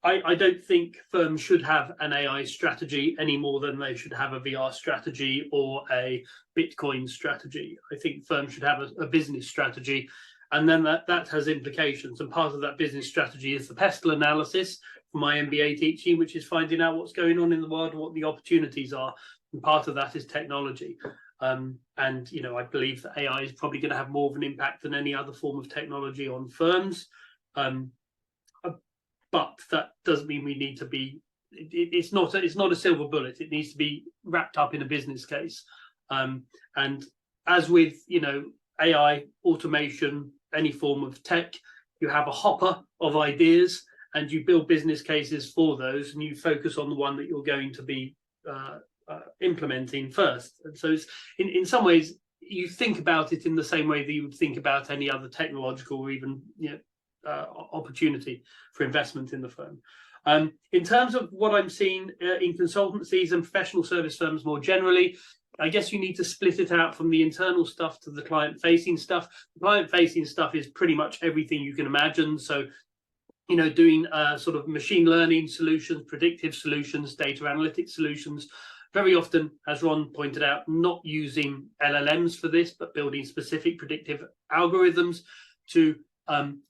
I don't think firms should have an AI strategy any more than they should have a VR strategy or a Bitcoin strategy. I think firms should have a business strategy, and then that has implications. And part of that business strategy is the pestle analysis for my MBA teaching, which is finding out what's going on in the world and what the opportunities are. And part of that is technology. And you know, I believe that AI is probably going to have more of an impact than any other form of technology on firms. But that doesn't mean we need to be. It's not a silver bullet. It needs to be wrapped up in a business case. And as with, you know, AI, automation, any form of tech, you have a hopper of ideas, and you build business cases for those, and you focus on the one that you're going to be implementing first. And so it's, in some ways, you think about it in the same way that you would think about any other technological or even, you know, opportunity for investment in the firm. In terms of what I'm seeing in consultancies and professional service firms more generally, I guess you need to split it out from the internal stuff to the client-facing stuff. The client-facing stuff is pretty much everything you can imagine. So, you know, doing sort of machine learning solutions, predictive solutions, data analytics solutions. Very often, as Ron pointed out, not using LLMs for this, but building specific predictive algorithms to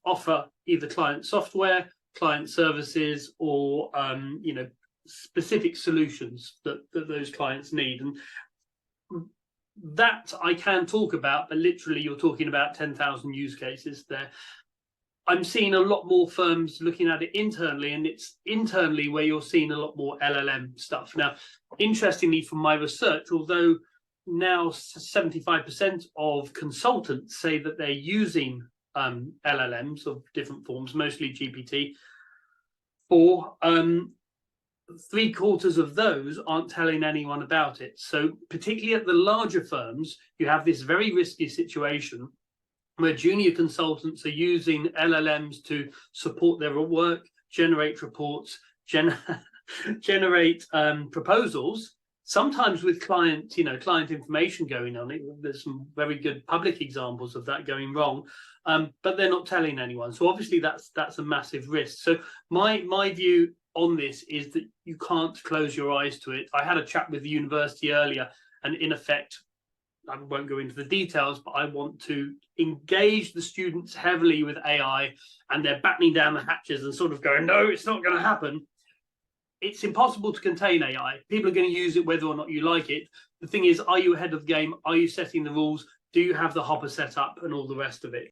offer either client software, client services, or you know, specific solutions that those clients need. And that I can talk about, but literally you're talking about 10,000 use cases there. I'm seeing a lot more firms looking at it internally, and it's internally where you're seeing a lot more LLM stuff. Now, interestingly, from my research, although now 75% of consultants say that they're using LLMs of different forms, mostly GPT, for 3/4 of those aren't telling anyone about it. So particularly at the larger firms, you have this very risky situation where junior consultants are using LLMs to support their work, generate reports, generate proposals, sometimes with client information going on it. There's some very good public examples of that going wrong, but they're not telling anyone. So obviously that's a massive risk. So my view on this is that you can't close your eyes to it. I had a chat with the university earlier, and in effect, I won't go into the details, but I want to engage the students heavily with AI, and they're battening down the hatches and sort of going, no, it's not going to happen. It's impossible to contain AI. People are going to use it whether or not you like it. The thing is, are you ahead of the game? Are you setting the rules? Do you have the hopper set up and all the rest of it?